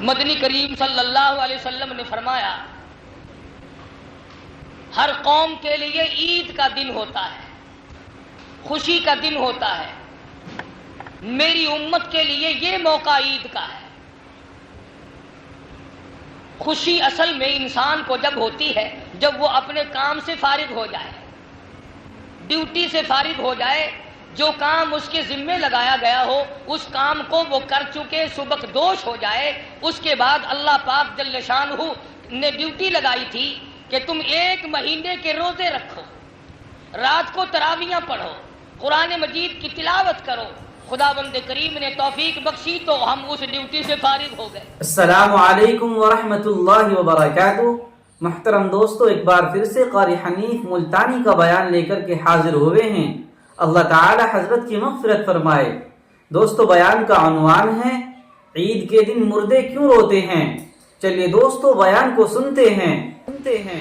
مدنی کریم صلی اللہ علیہ وسلم نے فرمایا ہر قوم کے لیے عید کا دن ہوتا ہے، خوشی کا دن ہوتا ہے۔ میری امت کے لیے یہ موقع عید کا ہے۔ خوشی اصل میں انسان کو جب ہوتی ہے جب وہ اپنے کام سے فارغ ہو جائے، ڈیوٹی سے فارغ ہو جائے، جو کام اس کے ذمے لگایا گیا ہو اس کام کو وہ کر چکے، سبکدوش ہو جائے۔ اس کے بعد اللہ پاک جل شانہ نے ڈیوٹی لگائی تھی کہ تم 1 مہینے کے روزے رکھو، رات کو تراویحاں پڑھو، قرآن مجید کی تلاوت کرو۔ خداوند کریم نے توفیق بخشی تو ہم اس ڈیوٹی سے فارغ ہو گئے۔ السلام علیکم ورحمۃ اللہ وبرکاتہ۔ محترم دوستو، ایک بار پھر سے قاری حنیف ملتانی کا بیان لے کر کے حاضر ہوئے ہیں۔ اللہ تعالی حضرت کی مغفرت فرمائے۔ دوستو، بیان کا عنوان ہے عید کے دن مردے کیوں روتے ہیں۔ چلیے دوستو بیان کو سنتے ہیں۔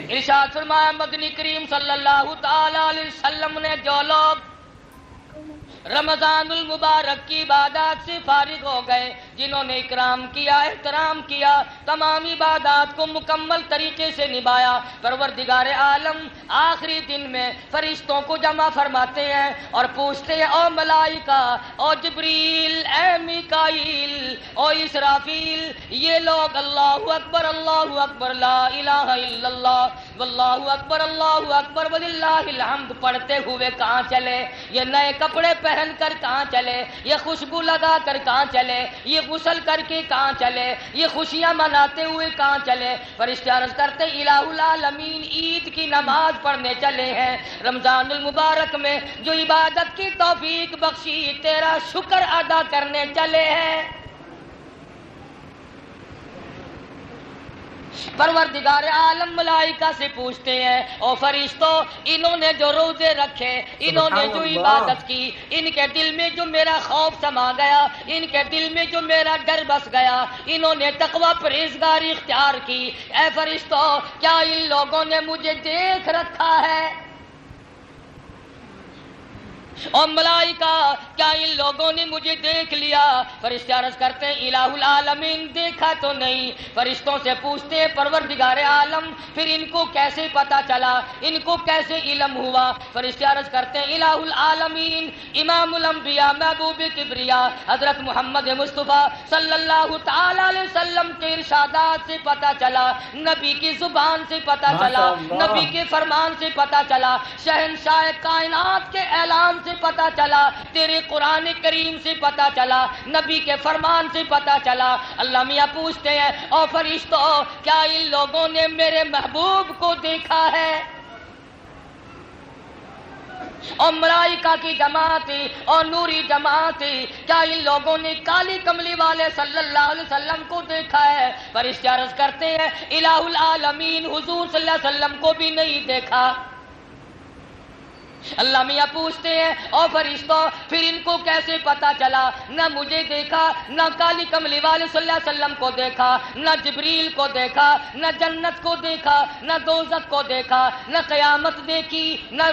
ارشاد فرمایا مدنی کریم صلی اللہ تعالی علیہ وسلم نے جو لوگ رمضان المبارک کی عبادات سے فارغ ہو گئے، جنہوں نے اکرام کیا، احترام کیا، تمام عبادات کو مکمل طریقے سے نبھایا، پروردگار عالم آخری دن میں فرشتوں کو جمع فرماتے ہیں اور پوچھتے ہیں او ملائکہ، او جبریل، اے میکائیل، او اسرافیل، یہ لوگ اللہ اکبر لا الہ الا اللہ واللہ اکبر وللہ الحمد پڑھتے ہوئے کہاں چلے؟ یہ نئے کپڑے پہن کر کہاں چلے؟ یہ خوشبو لگا کر کہاں چلے؟ یہ غسل کر کے کہاں چلے؟ یہ خوشیاں مناتے ہوئے کہاں چلے؟ فرشتے عرض کرتے الہ العالمین عید کی نماز پڑھنے چلے ہیں، رمضان المبارک میں جو عبادت کی توفیق بخشی تیرا شکر ادا کرنے چلے ہیں۔ پروردگار عالم ملائکہ سے پوچھتے ہیں او فرشتوں، انہوں نے جو روزے رکھے، انہوں نے جو عبادت کی، ان کے دل میں جو میرا خوف سما گیا، ان کے دل میں جو میرا ڈر بس گیا، انہوں نے تقوی پرہیزگاری اختیار کی، اے فرشتوں کیا ان لوگوں نے مجھے دیکھ رکھا ہے؟ اور ملائکہ کیا ان لوگوں نے مجھے دیکھ لیا؟ فرشتے عرض کرتے ہیں الہ العالمین دیکھا تو نہیں۔ فرشتوں سے پوچھتے ہیں پروردگار عالم پھر ان کو کیسے پتا چلا، ان کو کیسے علم ہوا؟ فرشتے عرض کرتے ہیں الہ العالمین امام الانبیاء محبوب کبریا حضرت محمد مصطفیٰ صلی اللہ تعالی علیہ وسلم کے ارشادات سے پتا چلا، نبی کی زبان سے پتا چلا، نبی کے فرمان سے پتا چلا، شہنشاہ کائنات کے اعلان سے پتا چلا، تیرے قرآن کریم سے پتا چلا، نبی کے فرمان سے پتا چلا۔ اللہ میاں پوچھتے ہیں اور فرشتوں کیا ان لوگوں نے میرے محبوب کو دیکھا ہے؟ اور ملائکہ کی جماعت اور نوری جماعت کیا ان لوگوں نے کالی کملی والے صلی اللہ علیہ وسلم کو دیکھا ہے؟ فرشتے عرض کرتے ہیں الہ العالمین حضور صلی اللہ علیہ وسلم کو بھی نہیں دیکھا۔ اللہ میاں پوچھتے ہیں اور فرشتوں پھر ان کو کیسے پتا چلا؟ نہ مجھے دیکھا، نہ کالی کملی والے صلی اللہ علیہ وسلم کو دیکھا، نہ جبریل کو دیکھا، نہ جنت کو دیکھا، نہ دوزخ کو دیکھا، نہ قیامت دیکھی، نہ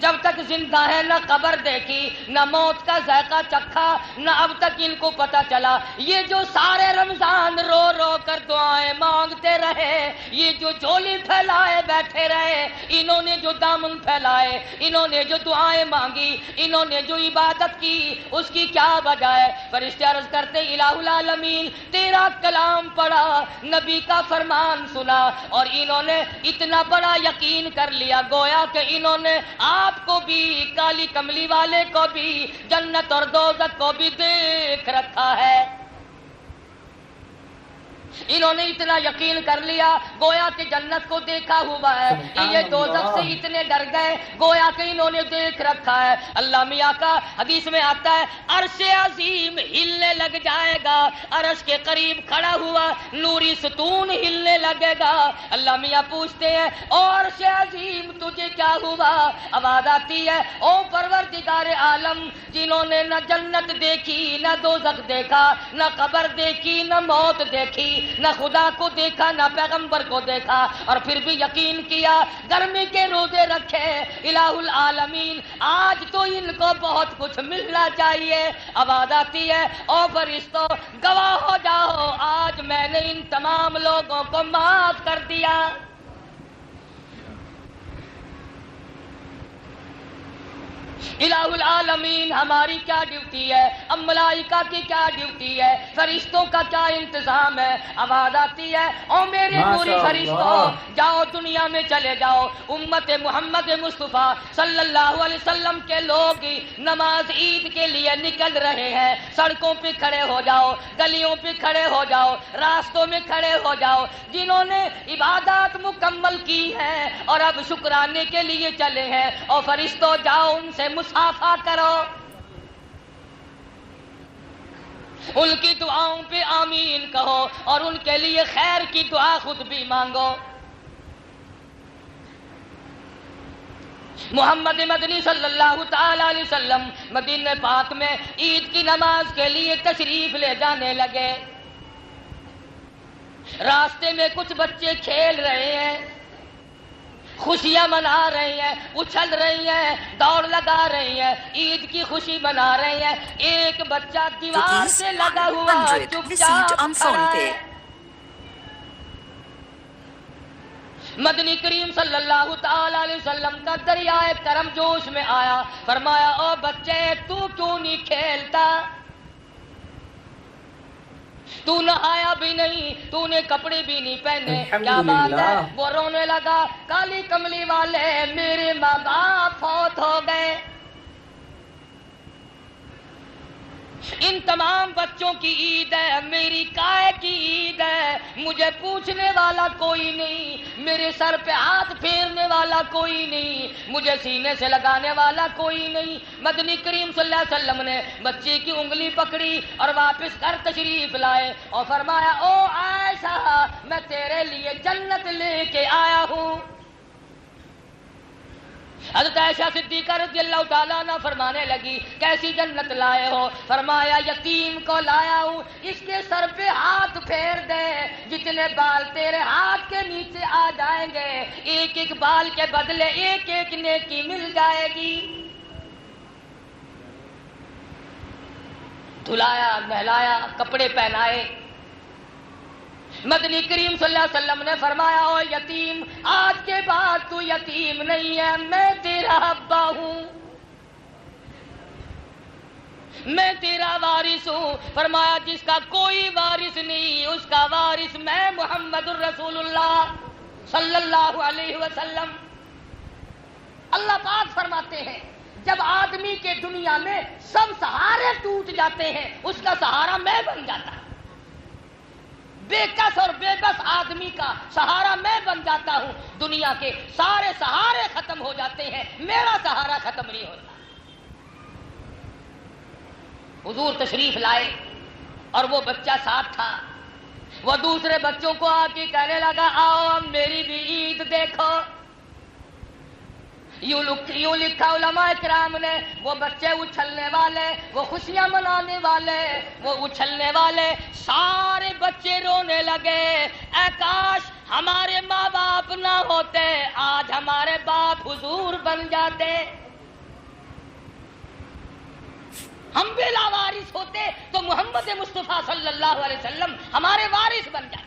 جب تک زندہ ہے نہ قبر دیکھی، نہ موت کا ذائقہ چکھا، نہ اب تک ان کو پتا چلا۔ یہ جو سارے رمضان رو رو کر دعائیں مانگتے رہے، یہ جو جھولی پھیلائے بیٹھے رہے، انہوں نے جو دامن پھیلائے، انہوں نے جو دعائیں مانگی، انہوں نے جو عبادت کی، اس کی کیا وجہ ہے؟ فرشتے عرض کرتے الہ العالمین تیرا کلام پڑھا، نبی کا فرمان سنا اور انہوں نے اتنا بڑا یقین کر لیا گویا کہ انہوں نے آپ کو بھی، کالی کملی والے کو بھی، جنت اور دوزخ کو بھی دیکھ رکھا ہے۔ انہوں نے اتنا یقین کر لیا گویا کہ جنت کو دیکھا ہوا ہے، یہ دوزخ سے اتنے ڈر گئے گویا کہ انہوں نے دیکھ رکھا ہے۔ اللہ میاں کا حدیث میں آتا ہے عرش عظیم ہلنے لگ جائے گا، عرش کے قریب کھڑا ہوا نوری ستون ہلنے لگے گا۔ اللہ میاں پوچھتے ہیں او عرش عظیم تجھے کیا ہوا؟ آواز آتی ہے او پروردگار عالم جنہوں نے نہ جنت دیکھی، نہ دوزخ دیکھا، نہ قبر دیکھی، نہ موت دیکھی، نہ خدا کو دیکھا، نہ پیغمبر کو دیکھا، اور پھر بھی یقین کیا، گرمی کے روزے رکھے، الہ العالمین آج تو ان کو بہت کچھ ملنا چاہیے۔ آواز آتی ہے او فرشتوں گواہ ہو جاؤ، آج میں نے تمام لوگوں کو معاف کر دیا۔ الہ العالمین ہماری کیا ڈیوٹی ہے، اب ملائکہ کی کیا ڈیوٹی ہے، فرشتوں کا کیا انتظام ہے۔ آواز آتی ہے او میرے نوری فرشتوں جاؤ دنیا میں چلے جاؤ، امت محمد مصطفیٰ صلی اللہ علیہ وسلم کے لوگ نماز عید کے لیے نکل رہے ہیں، سڑکوں پہ کھڑے ہو جاؤ، گلیوں پہ کھڑے ہو جاؤ، راستوں میں کھڑے ہو جاؤ، جنہوں نے عبادات مکمل کی ہیں اور اب شکرانے کے لیے چلے ہیں، اور فرشتوں جاؤ ان سے مصافحہ کرو، ان کی دعاؤں پہ آمین کہو اور ان کے لیے خیر کی دعا خود بھی مانگو۔ محمد مدنی صلی اللہ تعالی علیہ وسلم مدینہ پاک میں عید کی نماز کے لیے تشریف لے جانے لگے۔ راستے میں کچھ بچے کھیل رہے ہیں، خوشیاں منا رہی ہیں، اچھل رہی ہیں، دوڑ لگا رہی ہیں، عید کی خوشی منا رہی ہیں۔ ایک بچہ دیوار سے لگا ہوا چپ چاپ کھڑا ہے۔ مدنی کریم صلی اللہ تعالی علیہ وسلم کا دریائے کرم جوش میں آیا، فرمایا او بچے تو کیوں نہیں کھیلتا، تو نہایا بھی نہیں، تو نے کپڑے بھی نہیں پہنے، کیا بات ہے؟ وہ رونے لگا، کالی کملی والے میرے ماں باپ فوت ہو گئے۔ ان تمام بچوں کی عید ہے، میری کائے کی عید ہے، مجھے پوچھنے والا کوئی نہیں، میرے سر پہ ہاتھ پھیرنے والا کوئی نہیں، مجھے سینے سے لگانے والا کوئی نہیں۔ مدنی کریم صلی اللہ علیہ وسلم نے بچے کی انگلی پکڑی اور واپس گھر تشریف لائے اور فرمایا او عائشہ میں تیرے لیے جنت لے کے آیا ہوں۔ حضرت عائشہ صدیقہ رضی اللہ تعالیٰ عنہ فرمانے لگی کیسی جنت لائے ہو؟ فرمایا یتیم کو لایا ہوں، اس کے سر پہ ہاتھ پھیر دے، جتنے بال تیرے ہاتھ کے نیچے آ جائیں گے ایک ایک بال کے بدلے ایک ایک نیکی مل جائے گی۔ دھلایا، نہلایا، کپڑے پہنائے۔ مدنی کریم صلی اللہ علیہ وسلم نے فرمایا او یتیم آج کے بعد تو یتیم نہیں ہے، میں تیرا ابا ہوں، میں تیرا وارث ہوں۔ فرمایا جس کا کوئی وارث نہیں اس کا وارث میں محمد الرسول اللہ صلی اللہ علیہ وسلم۔ اللہ پاک فرماتے ہیں جب آدمی کے دنیا میں سب سہارے ٹوٹ جاتے ہیں اس کا سہارا میں بن جاتا ہوں، بے کس اور بے بس آدمی کا سہارا میں بن جاتا ہوں، دنیا کے سارے سہارے ختم ہو جاتے ہیں، میرا سہارا ختم نہیں ہوتا۔ حضور تشریف لائے اور وہ بچہ ساتھ تھا، وہ دوسرے بچوں کو آ کے کہنے لگا آؤ اب میری بھی عید دیکھو۔ یوں لکھا علماء کرام نے وہ بچے اچھلنے والے، وہ خوشیاں منانے والے، وہ اچھلنے والے، سارے بچے رونے لگے، اے کاش ہمارے ماں باپ نہ ہوتے، آج ہمارے باپ حضور بن جاتے، ہم بھی لاوارث ہوتے تو محمد مصطفیٰ صلی اللہ علیہ وسلم ہمارے وارث بن جاتے۔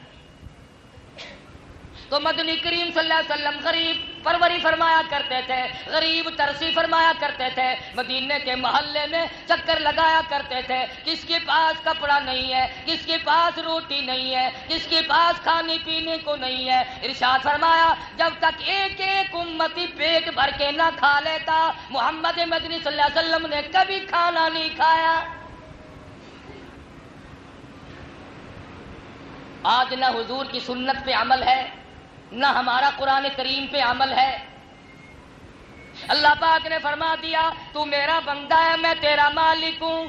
تو مدنی کریم صلی اللہ علیہ وسلم غریب پروری فرمایا کرتے تھے، غریب ترسی فرمایا کرتے تھے، مدینے کے محلے میں چکر لگایا کرتے تھے، کس کے پاس کپڑا نہیں ہے، کس کے پاس روٹی نہیں ہے، کس کے پاس کھانے پینے کو نہیں ہے۔ ارشاد فرمایا جب تک ایک ایک امتی پیٹ بھر کے نہ کھا لیتا محمد مدنی صلی اللہ علیہ وسلم نے کبھی کھانا نہیں کھایا۔ آج نہ حضور کی سنت پہ عمل ہے، نہ ہمارا قرآن کریم پہ عمل ہے۔ اللہ پاک نے فرما دیا تو میرا بندہ ہے میں تیرا مالک ہوں،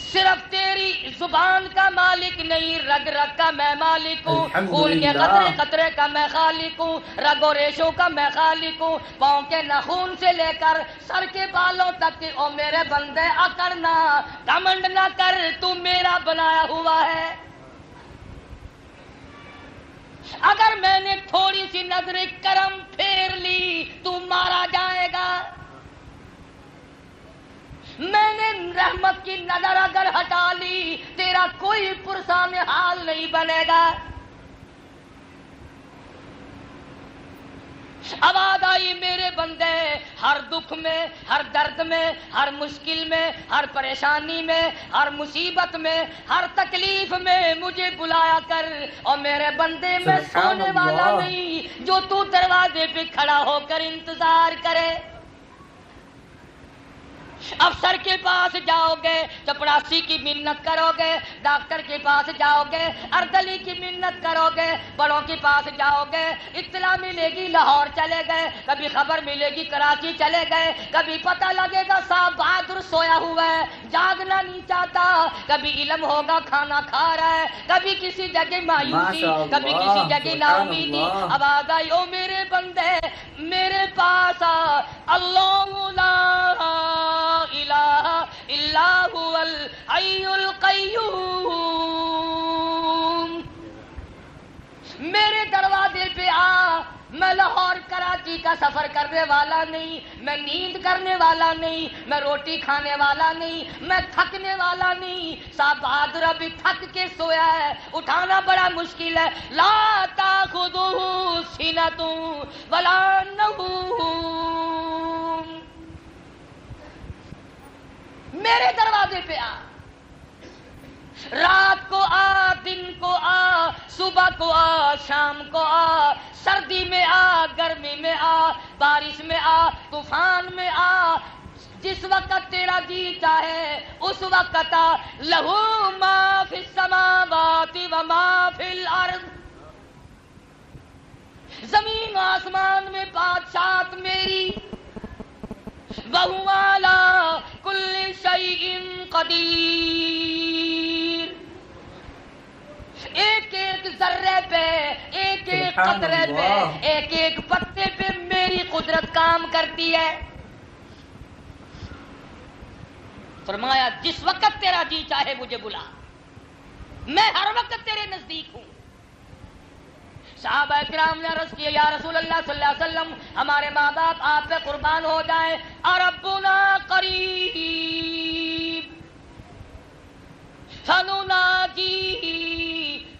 صرف تیری زبان کا مالک نہیں رگ رگ کا میں مالک ہوں، خون کے قطرے قطرے کا میں خالق ہوں، رگ و ریشوں کا میں خالق ہوں، پاؤں کے ناخون سے لے کر سر کے بالوں تک او میرے بندے اکڑنا گھمنڈ نہ کر تو میرا بنایا ہوا ہے۔ اگر میں نے تھوڑی سی نظر کرم پھیر لی تو مارا جائے گا، میں نے رحمت کی نظر اگر ہٹا لی تیرا کوئی پرسان حال نہیں بنے گا. آواز آئی میرے بندے ہر دکھ میں، ہر درد میں، ہر مشکل میں، ہر پریشانی میں، ہر مصیبت میں، ہر تکلیف میں مجھے بلایا کر. اور میرے بندے میں سونے والا نہیں جو تو دروازے پہ کھڑا ہو کر انتظار کرے. افسر کے پاس جاؤ گے چپڑاسی کی منت کرو گے، ڈاکٹر کے پاس جاؤ گے اردلی کی منت کرو گے، بڑوں کے پاس جاؤ گے اطلاع ملے گی لاہور چلے گئے، کبھی خبر ملے گی کراچی چلے گئے، کبھی پتہ لگے گا صاحب بہادر سویا ہوا ہے جاگنا نہیں چاہتا، کبھی علم ہوگا کھانا کھا رہا ہے، کبھی کسی جگہ مایوسی، کبھی کسی جگہ نا امیدی. آواز آئی او میرے بندے میرے پاس آ. اللہ لا الہ الا هو الحی القیوم. میرے دروازے پہ آ. میں لاہور کراچی کا سفر کرنے والا نہیں، میں نیند کرنے والا نہیں، میں روٹی کھانے والا نہیں، میں تھکنے والا نہیں. صاحب بہادر ابھی تھک کے سویا ہے، اٹھانا بڑا مشکل ہے. لا تاخذہ سنۃ ولا نوم. میرے دروازے پہ آ. رات کو آ، دن کو آ، صبح کو آ، شام کو آ، سردی میں آ، گرمی میں آ، بارش میں آ، طوفان میں آ. جس وقت تیرا جی چاہے اس وقت آ. لہو ما فی السماوات و ما فی الارض. زمین آسمان میں بادشاہت میری. وَهُوَ عَلَى كُلِّ شَيْءٍ قَدِيرٌ. ایک ایک ذرے پہ، ایک ایک قطرے پہ، ایک ایک پتے پہ میری قدرت کام کرتی ہے. فرمایا جس وقت تیرا جی چاہے مجھے بلا، میں ہر وقت تیرے نزدیک ہوں. صحابہ کرام نے عرض کیا یا رسول اللہ صلی اللہ علیہ وسلم ہمارے ماں باپ آپ پہ قربان ہو جائیں، ربنا قریب فنناجی.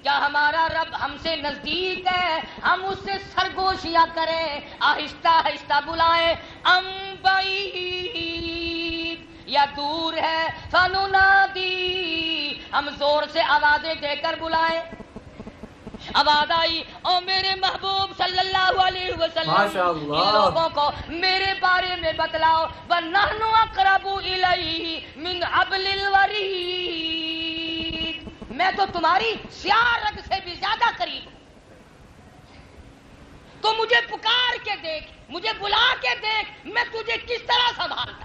کیا ہمارا رب ہم سے نزدیک ہے ہم اس سے سرگوشیاں کریں، آہستہ آہستہ بلائیں؟ ام بعید یا دور ہے؟ فننادی ہم زور سے آوازیں دے کر بلائیں. آواز آئی او میرے محبوب صلی اللہ علیہ وسلم ان لوگوں کو میرے بارے میں بتلاؤ. وَنَحْنُ أَقْرَبُ إِلَيْهِ مِنْ حَبْلِ الْوَرِيدِ. میں تو تمہاری سیاہ رگ سے بھی زیادہ قریب ہوں. تو مجھے پکار کے دیکھ، مجھے بلا کے دیکھ میں تجھے کس طرح سنبھالتا.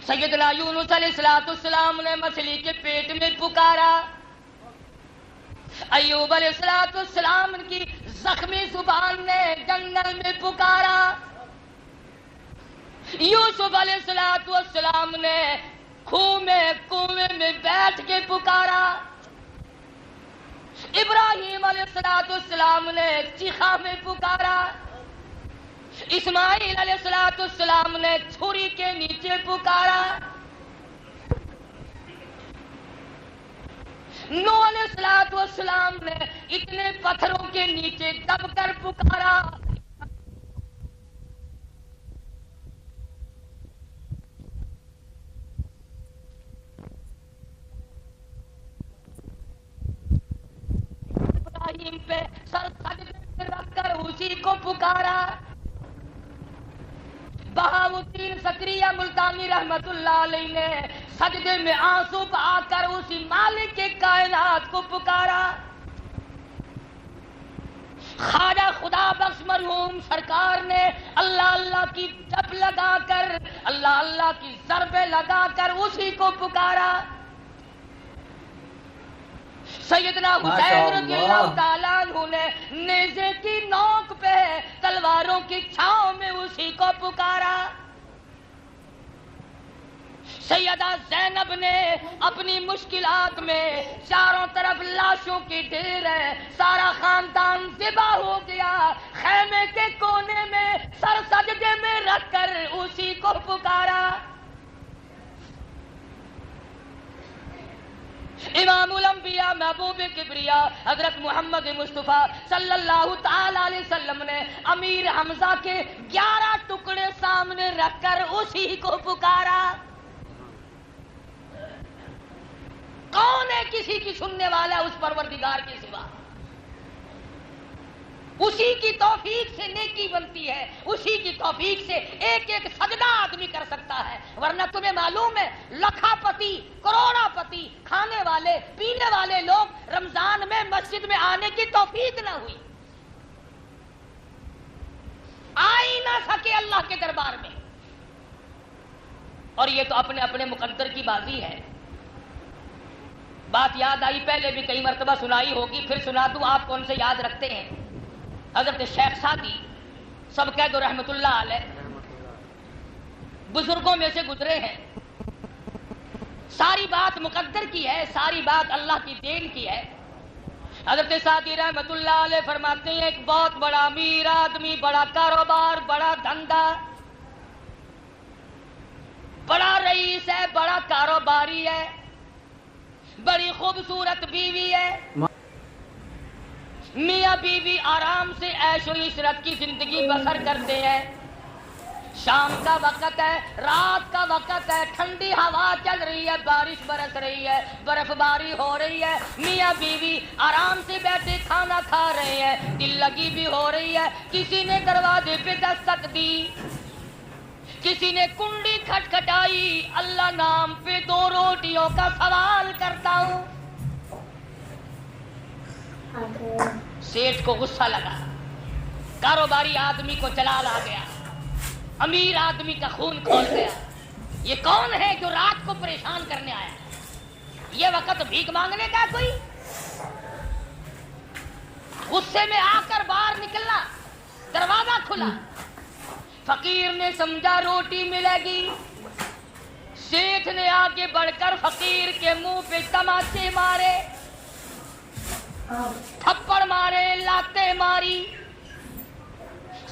سیدنا یونس علیہ السلام نے مچھلی کے پیٹ میں پکارا. ایوب علیہ السلام کی زخمی زبان نے جنگل میں پکارا. یوسف علیہ السلام نے کنویں میں بیٹھ کے پکارا. ابراہیم علیہ السلام نے چیخا میں پکارا. اسماعیل علیہ السلام نے چھری کے نیچے پکارا. نوح علیہ السلام نے اتنے پتھروں کے نیچے دب کر پکارا. ابراہیم پہ سر سجدے میں رکھ کر اسی کو پکارا. بہاؤدین زکریا ملتانی رحمت اللہ علیہ نے سجدے میں آنسو بہا کر اسی مالک کے کائنات کو پکارا. خواجہ خدا بخش مرحوم سرکار نے اللہ اللہ کی جپ لگا کر، اللہ اللہ کی ضربیں لگا کر اسی کو پکارا. سیدنا حسین رضی اللہ تعالیٰ عنہ نے نیزے کی نوک پہ تلواروں کی چھاؤں میں اسی کو پکارا. سیدہ زینب نے اپنی مشکلات میں چاروں طرف لاشوں کی ڈھیر ہے، سارا خاندان ذبح ہو گیا، خیمے کے کونے میں سر سجدے میں رکھ کر اسی کو پکارا. امام الانبیاء محبوب کبریا حضرت محمد مصطفیٰ صلی اللہ تعالی علیہ وسلم نے امیر حمزہ کے 11 ٹکڑے سامنے رکھ کر اسی کو پکارا. کون ہے کسی کی سننے والا اس پروردگار کے سوا؟ اسی کی توفیق سے نیکی بنتی ہے، اسی کی توفیق سے ایک ایک سجدہ آدمی کر سکتا ہے. ورنہ تمہیں معلوم ہے لکھا پتی کروڑا پتی کھانے والے پینے والے لوگ رمضان میں مسجد میں آنے کی توفیق نہ ہوئی، آ ہی نہ سکے اللہ کے دربار میں. اور یہ تو اپنے اپنے مقدر کی بازی ہے. بات یاد آئی، پہلے بھی کئی مرتبہ سنائی ہوگی، پھر سنا دوں. آپ کون سے یاد رکھتے ہیں؟ حضرت شیخ سعدی سب کہہ دو رحمت اللہ علیہ، بزرگوں میں سے گزرے ہیں. ساری بات مقدر کی ہے، ساری بات اللہ کی دین کی ہے. حضرت سعدی رحمت اللہ علیہ فرماتے ہیں ایک بہت بڑا امیر آدمی، بڑا کاروبار، بڑا دھندا، بڑا رئیس ہے، بڑا کاروباری ہے، بڑی خوبصورت بیوی ہے. میاں بیوی آرام سے عیش و عشرت کی زندگی بسر کرتے ہیں. شام کا وقت ہے، رات کا وقت ہے، ٹھنڈی ہوا چل رہی ہے، بارش برس رہی ہے، برف باری ہو رہی ہے. میاں بیوی آرام سے بیٹھے کھانا کھا رہے ہیں، دل لگی بھی ہو رہی ہے. کسی نے دروازے پہ دستک دی، کسی نے کنڈی کھٹکھٹائی. اللہ نام پہ 2 روٹیوں کا سوال کرتا ہوں. سیٹھ کو غصہ لگا، کاروباری آدمی کو جلال آ گیا، امیر آدمی کا خون کھول گیا. یہ کون ہے جو رات کو پریشان کرنے آیا؟ یہ وقت بھیک مانگنے کا کوئی؟ غصے میں آ کر باہر نکلنا، دروازہ کھلا. فقیر نے سمجھا روٹی ملے گی. سیٹھ نے آگے بڑھ کر فقیر کے منہ پہ تماچے مارے، تھپڑ مارے، لاتے ماری.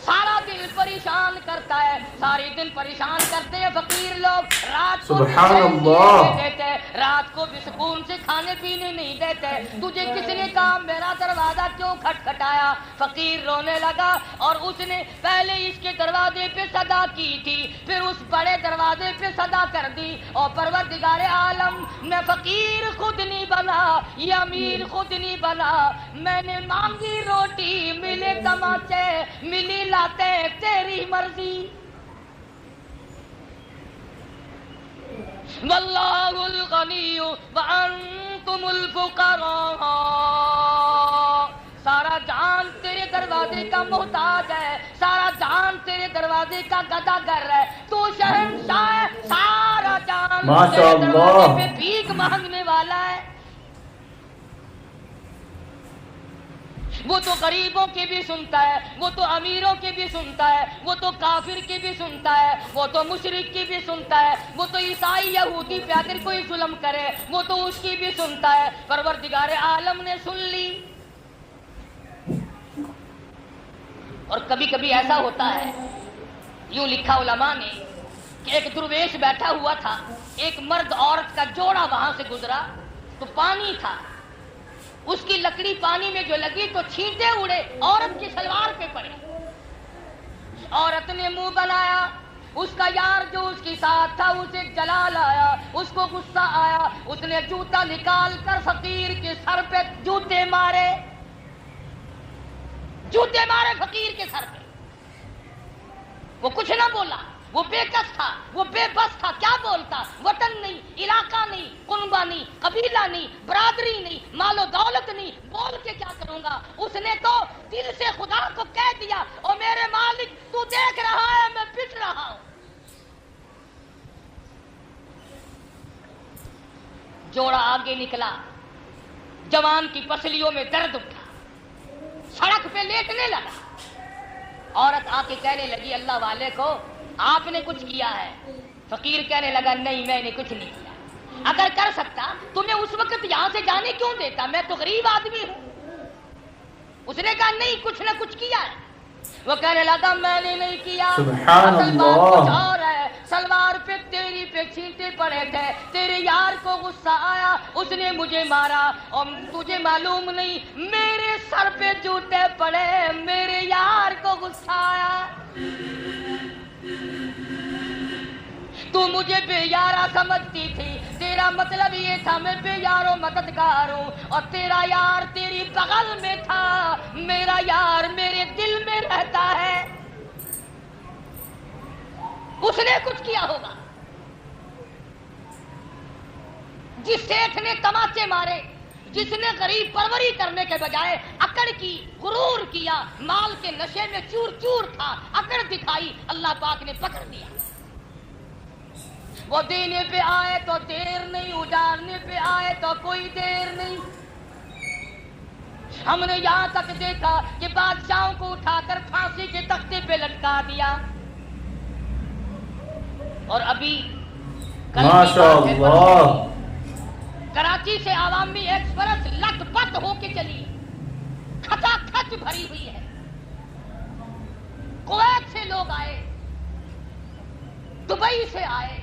سارا دن پریشان کرتا ہے، سارے دن پریشان کرتے ہیں فقیر لوگ. رات کو سبحان اللہ دیتے، رات کو بھی سکون سے کھانے پینے نہیں دیتے. تجھے کس نے کہا میرا دروازہ کیوں کھٹکھٹایا؟ فقیر رونے لگا اور اس نے پہلے اس کے دروازے پہ صدا کی تھی، پھر اس بڑے دروازے پہ صدا کر دی. اور پروردگار عالم، میں فقیر خود نہیں بنا، یہ امیر خود نہیں بنا. میں نے مانگی روٹی، ملے تماچے، ملی لاتے، تیری مرضی. واللہ الغنی وانتم الفقراء. سارا جہان تیرے دروازے کا محتاج ہے، سارا جہان تیرے دروازے کا گداگر ہے. تو شہنشاہ ہے، سارا جہان تیرے دروازے پہ بھیک مانگنے والا ہے. وہ تو غریبوں کی بھی سنتا ہے، وہ تو امیروں کی بھی سنتا ہے، وہ تو کافر کی بھی سنتا ہے، وہ تو مشرک کی بھی سنتا ہے، وہ تو عیسائی یہودی پہ اگر کوئی ظلم کرے وہ تو اس کی بھی سنتا ہے. پروردگار عالم نے سن لی. اور کبھی کبھی ایسا ہوتا ہے، یوں لکھا علماء نے کہ ایک درویش بیٹھا ہوا تھا، ایک مرد عورت کا جوڑا وہاں سے گزرا تو پانی تھا، اس کی لکڑی پانی میں جو لگی تو چھینٹے اڑے، عورت کی سلوار پہ پڑے. عورت نے منہ بنایا، اس کا یار جو اس کے ساتھ تھا اسے جلال آیا، اس کو غصہ آیا. اس نے جوتا نکال کر فقیر کے سر پہ جوتے مارے، جوتے مارے فقیر کے سر پہ. وہ کچھ نہ بولا، وہ بے کس تھا، وہ بے بس تھا. کیا بولتا؟ وطن نہیں، علاقہ نہیں، کنبہ نہیں، قبیلہ نہیں، برادری نہیں، مال و دولت نہیں، بول کے کیا کروں گا؟ اس نے تو دل سے خدا کو کہہ دیا، او میرے مالک تو دیکھ رہا ہے میں پٹ رہا ہوں. جوڑا آگے نکلا، جوان کی پسلیوں میں درد اٹھا، سڑک پہ لیٹنے لگا. عورت آ کے کہنے لگی اللہ والے کو آپ نے کچھ کیا ہے؟ فقیر کہنے لگا نہیں میں نے کچھ نہیں کیا. اگر کر سکتا تمہیں اس وقت یہاں سے جانے کیوں دیتا؟ میں تو غریب آدمی ہوں. اس نے کہا نہیں کچھ نہ کچھ کیا ہے. وہ کہنے لگا میں نے نہیں کیا، اصل بات کچھ اور ہے. سلوار پہ تیری پہ چھینٹے پڑے تھے، تیرے یار کو غصہ آیا، اس نے مجھے مارا، اور تجھے معلوم نہیں میرے سر پہ جوتے پڑے، میرے یار کو غصہ آیا۔ تو مجھے بے یارا سمجھتی تھی، تیرا مطلب یہ تھا میں بے یار و مددگار ہوں، اور تیرا یار تیری بغل میں تھا، میرا یار میرے دل میں رہتا ہے۔ اس نے کچھ کیا ہوگا، جس سیٹھ نے تماچے مارے، جس نے غریب پروری کرنے کے بجائے اکڑ کی، غرور کیا، مال کے نشے میں چور چور تھا، اکڑ دکھائی، اللہ پاک نے پکڑ دیا۔ وہ دینے پہ آئے تو دیر نہیں، اجارنے پہ آئے تو کوئی دیر نہیں۔ ہم نے یہاں تک دیکھا کہ بادشاہوں کو اٹھا کر پھانسی کے تختے پہ لٹکا دیا، اور ابھی ماشاء اللہ کراچی سے عوامی ایکسپریس لٹ پٹ ہو کے چلی، کھچا کھچ بھری ہوئی ہے۔ کویت سے لوگ آئے، دبئی سے آئے،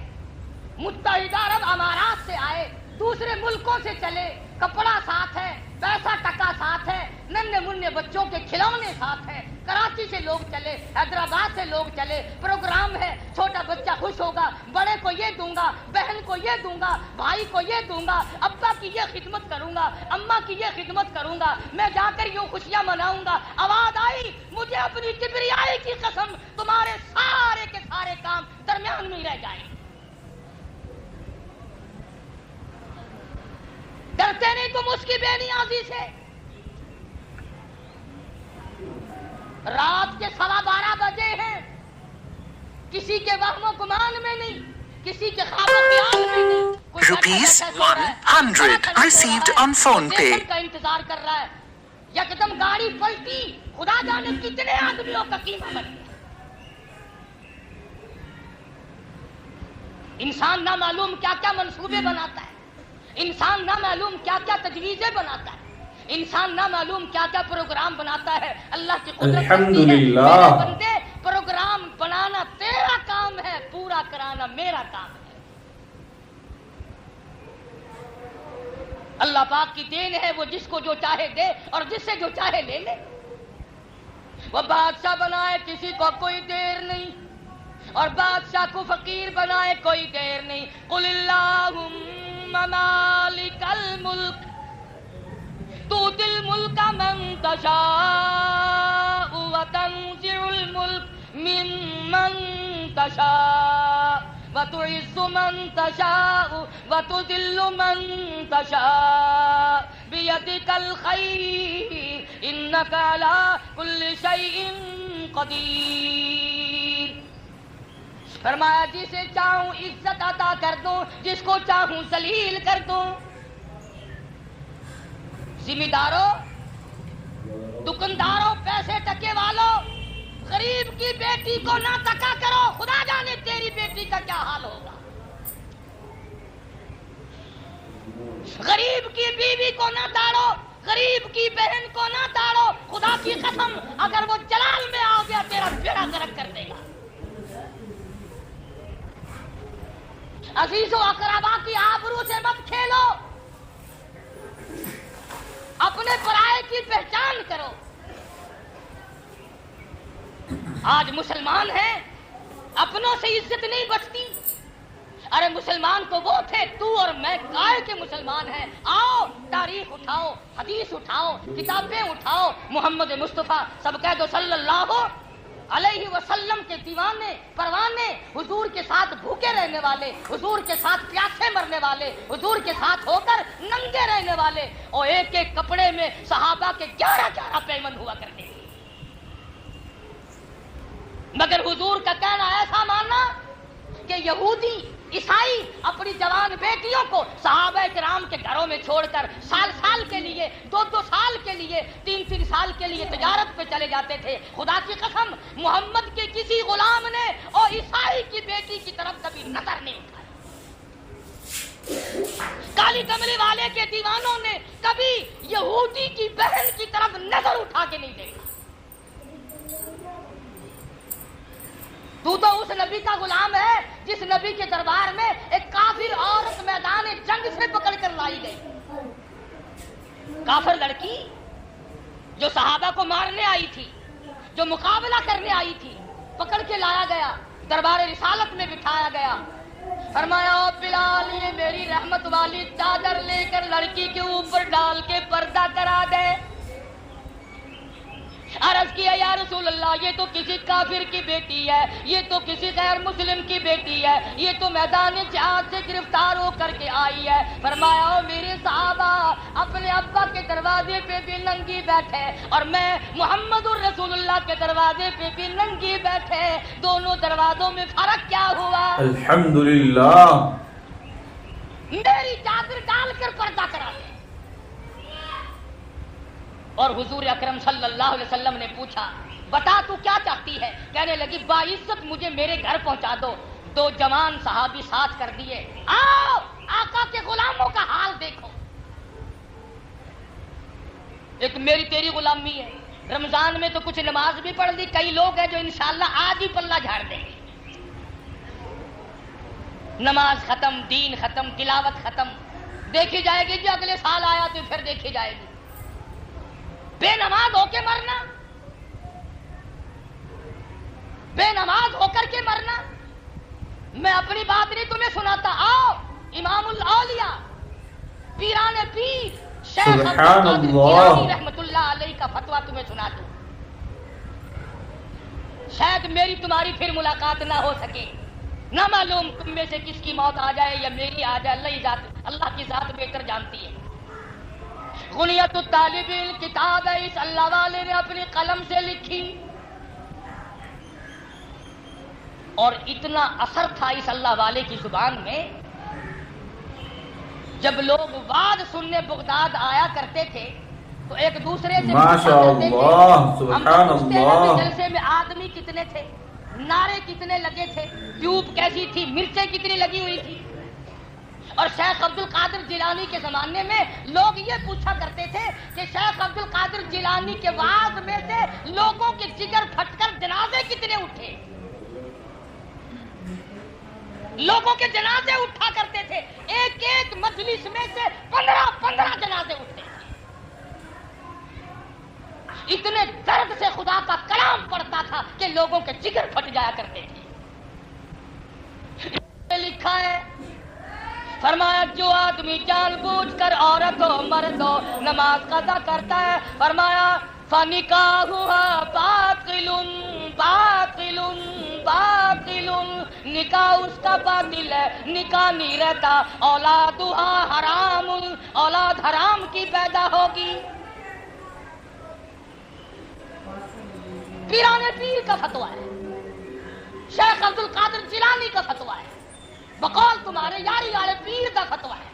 متحدہ عرب امارات سے آئے، دوسرے ملکوں سے چلے، کپڑا ساتھ ہے، پیسہ ٹکا ساتھ ہے، ننھے منھے بچوں کے کھلونے ساتھ ہے۔ کراچی سے لوگ چلے، حیدرآباد سے لوگ چلے، پروگرام ہے، چھوٹا بچہ خوش ہوگا، بڑے کو یہ دوں گا، بہن کو یہ دوں گا، بھائی کو یہ دوں گا، ابا کی یہ خدمت کروں گا، اماں کی یہ خدمت کروں گا، میں جا کر یوں خوشیاں مناؤں گا۔ آواز آئی، مجھے اپنی کبریائی کی قسم، تمہارے سارے کے سارے کام درمیان میں ہی رہ جائیں۔ ڈرتے نہیں تم اس کی بے نیازی سے؟ رات کے 12:15 بجے ہیں، کسی کے وہم و گمان میں نہیں، کسی کے خواب و خیال میں نہیں۔ ₹100 received on phone pay۔ کا انتظار کر رہا ہے، یکدم گاڑی پلٹی، خدا جانے کتنے آدمیوں کا قیمہ بن گیا۔ انسان نہ معلوم کیا کیا منصوبے بناتا ہے، انسان نہ معلوم کیا کیا تجویزیں بناتا ہے، انسان نہ معلوم کیا کیا پروگرام بناتا ہے۔ اللہ کی قدرت الحمدللہ۔ میرے بندے، پروگرام بنانا تیرا کام ہے، پورا کرانا میرا کام ہے۔ اللہ پاک کی دین ہے، وہ جس کو جو چاہے دے اور جس سے جو چاہے لے لے۔ وہ بادشاہ بنائے، کسی کو کوئی دیر نہیں، اور بادشاہ کو فقیر بنائے، کوئی دیر نہیں۔ قل اللہم مالک الملک تؤتی الملک من تشاء وتنزع الملک ممن تشاء وتعز من تشاء وتذل من تشاء بیدک الخیر انک علی کل شیء قدیر۔ فرمایا جسے چاہوں عزت عطا کر دوں، جس کو چاہوں ذلیل کر دوں۔ ذمہ داروں، دکانداروں، پیسے ٹکے والوں، غریب کی بیٹی کو نہ تکا کرو، خدا جانے تیری بیٹی کا کیا حال ہوگا۔ غریب کی بیوی کو نہ تاڑو، غریب کی بہن کو نہ تاڑو، خدا کی قسم اگر وہ جلال میں آ گیا تیرا بیڑا غرق کر دے گا۔ عزیز و اقربا کی آبرو سے مت کھیلو، اپنے پرائے کی پہچان کرو۔ آج مسلمان ہیں، اپنوں سے عزت نہیں بچتی۔ ارے مسلمان تو وہ تھے، تو اور میں کائے کے مسلمان ہیں۔ آؤ تاریخ اٹھاؤ، حدیث اٹھاؤ، کتابیں اٹھاؤ، محمد مصطفیٰ سب کہہ دو صلی اللہ علیہ وسلم کے دیوانے پروانے، حضور کے ساتھ بھوکے رہنے والے، حضور کے ساتھ پیاسے مرنے والے، حضور کے ساتھ ہو کر ننگے رہنے والے، اور ایک ایک کپڑے میں صحابہ کے 11 پیمند ہوا کرتے ہیں۔ مگر حضور کا کہنا ایسا ماننا کہ یہودی عیسائی اپنی جوان بیٹیوں کو صحابہ کرام کے گھروں میں چھوڑ کر سال سال کے لیے، 2 سال کے لیے، 3 سال کے لیے تجارت پہ چلے جاتے تھے۔ خدا کی قسم محمد کے کسی غلام نے اور عیسائی کی بیٹی کی طرف کبھی نظر نہیں اٹھائی۔ کالی کملی والے کے دیوانوں نے کبھی یہودی کی بہن کی طرف نظر اٹھا کے نہیں دیکھا۔ تو اس نبی کا غلام ہے جس نبی کے دربار میں ایک کافر عورت میدان جنگ سے پکڑ کر لائی گئی. کافر لڑکی جو صحابہ کو مارنے آئی تھی، جو مقابلہ کرنے آئی تھی، پکڑ کے لایا گیا، دربار رسالت میں بٹھایا گیا. فرمایا او بلال یہ میری رحمت والی چادر لے کر لڑکی کے اوپر ڈال کے پردہ کرا دے. عرض کیا یا رسول اللہ یہ تو کسی کافر کی بیٹی ہے، یہ تو کسی غیر مسلم کی بیٹی ہے، یہ تو میدان جہاد سے گرفتار ہو کر کے آئی ہے. فرمایا او میرے صحابہ اپنے ابا کے دروازے پہ بھی ننگی بیٹھے اور میں محمد الرسول اللہ کے دروازے پہ بھی ننگی بیٹھے، دونوں دروازوں میں فرق کیا ہوا؟ الحمدللہ. میری چادر ڈال کر پردہ کرا دے. اور حضور اکرم صلی اللہ علیہ وسلم نے پوچھا بتا تو کیا چاہتی ہے؟ کہنے لگی باعزت مجھے میرے گھر پہنچا دو. 2 جوان صحابی ساتھ کر دیے. آؤ آقا کے غلاموں کا حال دیکھو. ایک میری تیری غلامی ہے. رمضان میں تو کچھ نماز بھی پڑھ لی، کئی لوگ ہیں جو انشاءاللہ آج ہی پلہ جھاڑ دیں گے. نماز ختم، دین ختم، تلاوت ختم، دیکھی جائے گی جو اگلے سال آیا تو پھر دیکھی جائے گی. بے نماز ہو کے مرنا، بے نماز ہو کر کے مرنا. میں اپنی بات نہیں تمہیں سناتا. آؤ امام الاولیاء پیران پیر شیخ عبدالقادر جیلانی رحمت اللہ علیہ کا فتویٰ تمہیں سنا دوں. شاید میری تمہاری پھر ملاقات نہ ہو سکے، نہ معلوم تم میں سے کس کی موت آ جائے یا میری آ جائے. اللہ کی ذات بہتر جانتی ہے. غنیت الطالب کتاب ہے، اس اللہ والے نے اپنی قلم سے لکھی اور اتنا اثر تھا اس اللہ والے کی زبان میں. جب لوگ وعظ سننے بغداد آیا کرتے تھے تو ایک دوسرے سے ماشاء اللہ سبحان اللہ. جلسے میں آدمی کتنے تھے، نعرے کتنے لگے تھے، ٹیوب کیسی تھی، مرچیں کتنی لگی ہوئی تھی. اور شیخ عبدالقادر جیلانی کے زمانے میں لوگ یہ پوچھا کرتے تھے کہ شیخ عبدالقادر جیلانی کے وعظ میں سے لوگوں کے جگر پھٹ کر جنازے کتنے اٹھے. لوگوں کے جنازے اٹھا کرتے تھے، ایک ایک مجلس میں سے 15 جنازے اٹھتے تھے. اتنے درد سے خدا کا کلام پڑھتا تھا کہ لوگوں کے جگر پھٹ جایا کرتے تھے. لکھا ہے فرمایا جو آدمی جان بوجھ کر عورت ہو مرد ہو نماز قضا کرتا ہے، فرمایا فنکاحها باطل باطل باطل، نکاح اس کا باطل ہے، نکاح نہیں رہتا. اولادها حرام، اولاد حرام کی پیدا ہوگی. پیران پیر کا فتویٰ ہے، شیخ عبدالقادر جیلانی کا فتویٰ ہے، بقول تمہارے یاری والے پیر کا فتویٰ ہے.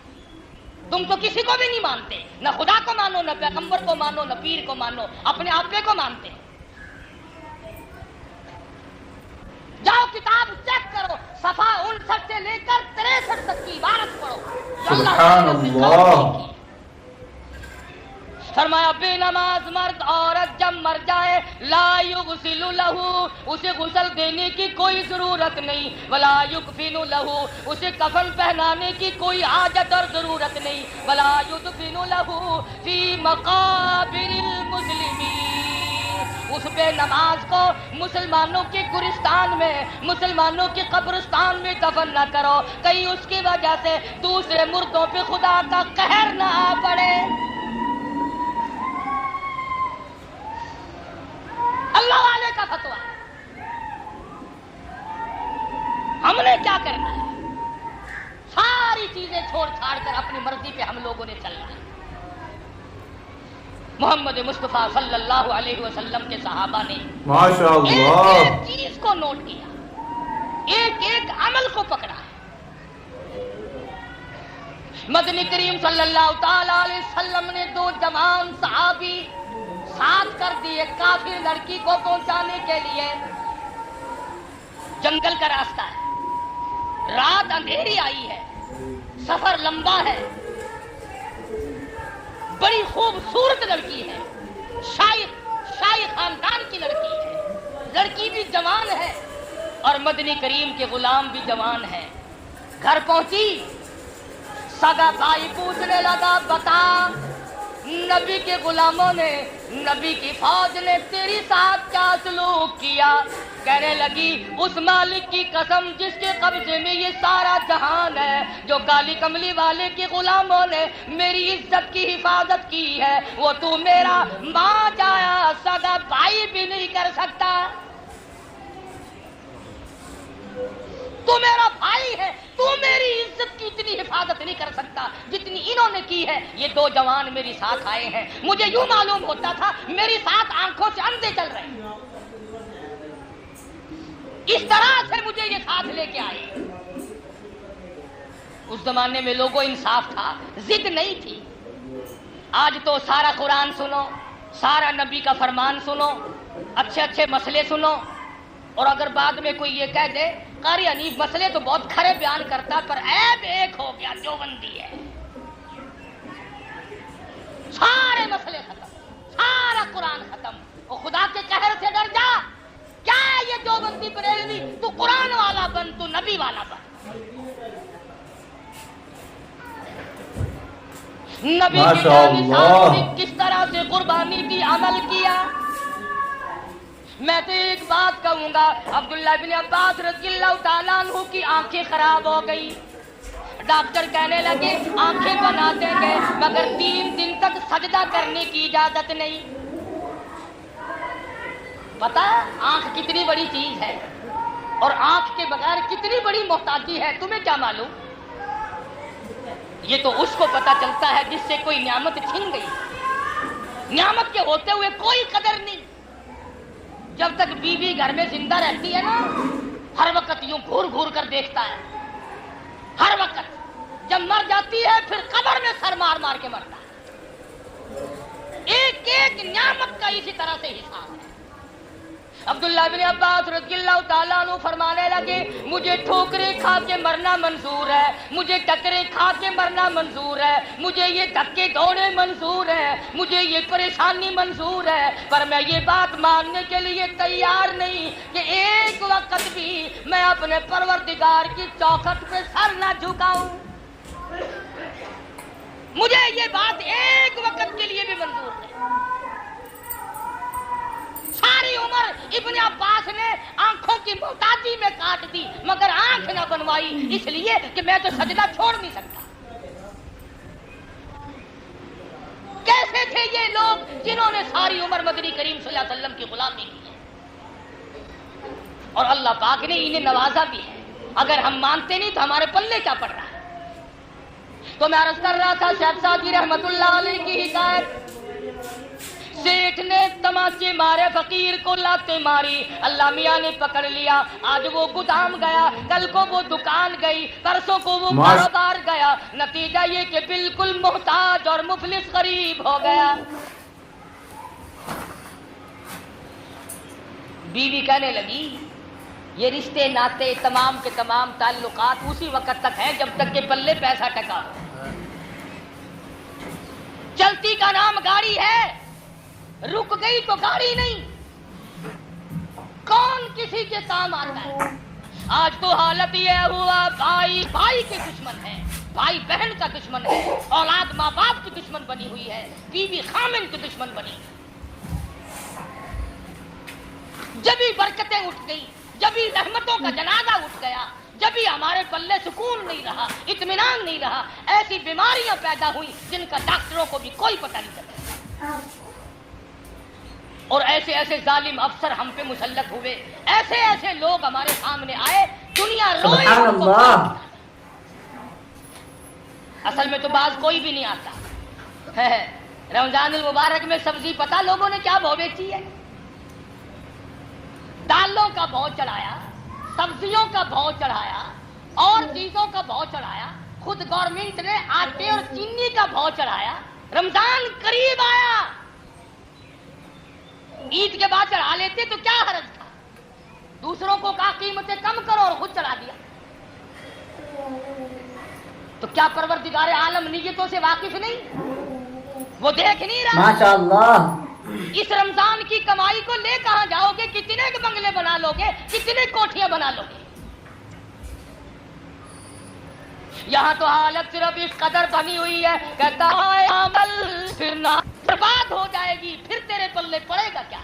تم تو کسی کو بھی نہیں مانتے، نہ خدا کو مانو، نہ پیغمبر کو مانو، نہ پیر کو مانو، اپنے آپے کو مانتے. جاؤ کتاب چیک کرو، صفحہ 59 سے لے کر 63 تک کی عبارت پڑھو. سبحان اللہ. فرمایا بے نماز مرد عورت جب مر جائے لا یغسل لہو، اسے غسل دینے کی کوئی ضرورت نہیں، ولا یکفن لہو، اسے کفن پہنانے کی کوئی حاجت اور ضرورت نہیں، ولا یدفن لہو فی مقابر المسلمین، اس بے نماز کو مسلمانوں کے گورستان میں، مسلمانوں کے قبرستان میں دفن نہ کرو، کہیں اس کی وجہ سے دوسرے مردوں پہ خدا کا قہر نہ آ پڑے. اللہ والے کا فتویٰ ہے. ہم نے کیا کرنا ہے؟ ساری چیزیں چھوڑ چھاڑ کر اپنی مرضی پہ ہم لوگوں نے چلنا ہے. محمد مصطفیٰ صلی اللہ علیہ وسلم کے صحابہ نے ماشاء اللہ ایک ایک چیز کو نوٹ کیا، ایک ایک عمل کو پکڑا ہے. مدنی کریم صلی اللہ تعالی علیہ وسلم نے 2 جوان صحابی ساتھ کر دیے کافر لڑکی کو پہنچانے کے لیے. جنگل کا راستہ ہے، رات اندھیری آئی ہے، سفر لمبا ہے، بڑی خوبصورت لڑکی ہے، شاہی خاندان کی لڑکی ہے، لڑکی بھی جوان ہے، اور مدنی کریم کے غلام بھی جوان ہیں. گھر پہنچی, سگا بھائی پوچھنے لگا بتا نبی کے غلاموں نے, نبی کی فوج نے تیری ساتھ کیا سلوک کیا؟ کہنے لگی اس مالک کی قسم جس کے قبضے میں یہ سارا جہان ہے, جو کالی کملی والے کے غلاموں نے میری عزت کی حفاظت کی ہے, وہ تو میرا ماں جایا سگا بھائی بھی نہیں کر سکتا. تو میرا بھائی ہے, تو میری عزت کی اتنی حفاظت نہیں کر سکتا جتنی انہوں نے کی ہے. یہ دو جوان میری ساتھ آئے ہیں, مجھے یوں معلوم ہوتا تھا میری ساتھ آنکھوں سے اندھے چل رہے ہیں, اس طرح سے مجھے یہ ساتھ لے کے آئے. اس زمانے میں لوگوں انصاف تھا, ضد نہیں تھی. آج تو سارا قرآن سنو, سارا نبی کا فرمان سنو, اچھے اچھے مسئلے سنو, اور اگر بعد میں کوئی یہ کہہ دے قاری حنیف مسئلے تو بہت کھرے بیان کرتا پر عیب ایک ہو گیا, دیوبندی ہے. سارے مسئلے ختم, سارا قرآن ختم. اور خدا کے قہر سے ڈر جا, کیا ہے یہ دیوبندی بریلوی؟ تو قرآن والا بن, تو نبی والا بن. نبی کی ساتھ کس طرح سے قربانی کی عمل کیا. میں تو ایک بات کہوں گا, عبداللہ بن عباس رضی اللہ تعالیٰ عنہ کی آنکھیں خراب ہو گئی. ڈاکٹر کہنے لگے آنکھیں بنا دیں گے مگر 3 دن تک سجدہ کرنے کی اجازت نہیں. پتا آنکھ کتنی بڑی چیز ہے اور آنکھ کے بغیر کتنی بڑی محتاجی ہے, تمہیں کیا معلوم؟ یہ تو اس کو پتا چلتا ہے جس سے کوئی نعمت چھن گئی. نعمت کے ہوتے ہوئے کوئی قدر نہیں. جب تک بیوی گھر میں زندہ رہتی ہے نا, ہر وقت یوں گھور گھور کر دیکھتا ہے, ہر وقت. جب مر جاتی ہے پھر قبر میں سر مار مار کے مرتا ہے. ایک ایک نعمت کا اسی طرح سے حساب ہے. عبداللہ بن عباس رضی اللہ تعالیٰ عنہ فرمانے لگے مجھے ٹھوکریں کھا کے مرنا منظور ہے, مجھے ٹکریں کھا کے مرنا منظور ہے, مجھے یہ دھکے دوڑے منظور ہے, مجھے یہ پریشانی منظور ہے, پر میں یہ بات ماننے کے لیے تیار نہیں کہ ایک وقت بھی میں اپنے پروردگار کی چوکھٹ پہ سر نہ جھکاؤں. مجھے یہ بات ایک وقت کے لیے بھی منظور نہیں. ساری عمر ابن عباس نے آنکھوں کی محتاجی میں کاٹ دی مگر آنکھ نہ بنوائی, اس لیے کہ میں تو سجدہ چھوڑ نہیں سکتا. کیسے تھے یہ لوگ جنہوں نے ساری عمر مدنی کریم صلی اللہ علیہ وسلم کی غلامی کی ہے, اور اللہ پاک نے انہیں نوازا بھی ہے. اگر ہم مانتے نہیں تو ہمارے پلے کیا پڑ رہا ہے. تو میں عرض کر رہا تھا شیخ سعدی رحمت اللہ علیہ کی حکایت, سیٹھ نے تماچے مارے, فقیر کو لاتے ماری, اللہ میاں نے پکڑ لیا. آج وہ گودام گیا, کل کو وہ دکان گئی, پرسوں کو وہ کاروبار گیا, نتیجہ یہ کہ بالکل محتاج اور مفلس غریب ہو گیا. بیوی کہنے لگی یہ رشتے ناتے تمام کے تمام تعلقات اسی وقت تک ہیں جب تک کہ پلے پیسہ ٹکا ہو. چلتی کا نام گاڑی ہے, رک گئی تو گاڑی نہیں. کون کسی کے کام آتا ہے؟ آج تو حالت یہ ہوا بھائی بھائی کے دشمن ہے, بھائی بہن کا دشمن ہے, اولاد ماں باپ کی دشمن بنی ہوئی ہے, بیوی خامن کی دشمن بنی. جبھی برکتیں اٹھ گئی, جبھی رحمتوں کا جنازہ اٹھ گیا, جبھی ہمارے پلے سکون نہیں رہا, اطمینان نہیں رہا. ایسی بیماریاں پیدا ہوئی جن کا ڈاکٹروں کو بھی کوئی پتہ نہیں چلا. اور ایسے ایسے ظالم افسر ہم پہ مسلط ہوئے, ایسے ایسے لوگ ہمارے سامنے آئے, دنیا روئے. سبحان اللہ. اصل میں تو باز کوئی بھی نہیں آتا. رمضان المبارک میں سبزی پتا لوگوں نے کیا بھاؤ بیچی ہے؟ دالوں کا بھاؤ چڑھایا, سبزیوں کا بھاؤ چڑھایا, اور چیزوں کا بھاؤ چڑھایا. خود گورنمنٹ نے آٹے اور چینی کا بھاؤ چڑھایا. رمضان قریب آیا, عید کے بعد چڑھا لیتے تو کیا حرج تھا. دوسروں کو کہا قیمتیں کم کرو اور خود چڑھا دیا. تو کیا پروردگار عالم نیتوں سے واقف نہیں؟ وہ دیکھ نہیں رہا؟ ماشاءاللہ. اس رمضان کی کمائی کو لے کہاں جاؤ گے؟ کتنے بنگلے بنا لو گے؟ کتنے کوٹھیاں بنا لو گے؟ یہاں تو حالت صرف اس قدر بنی ہوئی ہے کہ دعائے عمل پھر نہ برباد ہو جائے گی، پھر تیرے پلے پڑے گا کیا؟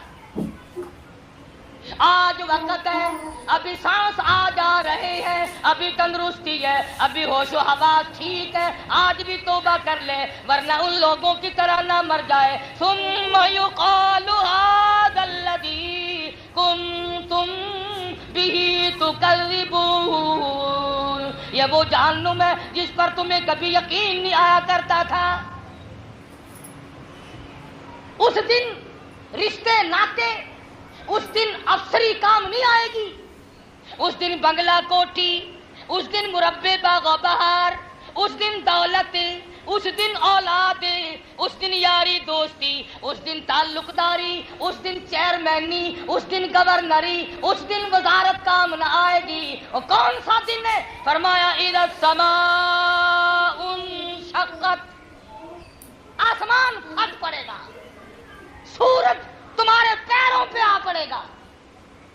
آج وقت ہے، ابھی سانس آ جا رہے ہیں، ابھی تندرستی ہے، ابھی ہوش و حواس ٹھیک ہے، آج بھی توبہ کر لے ورنہ ان لوگوں کی طرح نہ مر جائے۔ ثم يقال هذا الذي كنتم به تكذبون، یہ وہ جہنم ہے جس پر تمہیں کبھی یقین نہیں آیا کرتا تھا۔ اس دن رشتے ناتے، اس دن افسری کام نہیں آئے گی، اس دن بنگلہ کوٹھی، اس دن مربع باغ و بہار، اس دن دولت، اس دن اولاد، اس دن یاری دوستی، اس دن تعلق داری، اس دن چیئرمینی، اس دن گورنری، اس دن وزارت کام نہ آئے گی۔ اور کون سا دن ہے؟ فرمایا اذا السماء انشقت، آسمان پھٹ پڑے گا، سورج تمہارے پیروں پہ آ پڑے گا،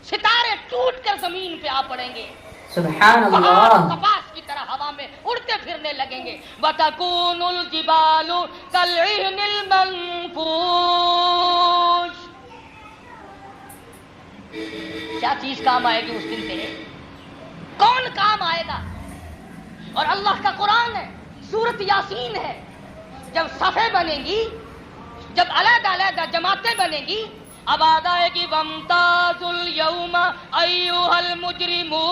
ستارے ٹوٹ کر زمین پہ آ پڑیں گے، سبحان پہاڑ اللہ۔ کپاس کی طرح ہوا میں اڑتے پھرنے لگیں گے۔ وَتَكُونُ الْجِبَالُ كَالْعِهْنِ الْمَنفُوشِ، کیا چیز کام آئے گی اس دن تیرے؟ کون کام آئے گا؟ اور اللہ کا قرآن ہے، سورت یاسین ہے، جب صفیں بنے گی، جب علیحدہ علیحدہ جماعتیں بنے گی، اب آد آئے گی وَامْتَازُوا الْيَوْمَ أَيُّهَا الْمُجْرِمُونَ،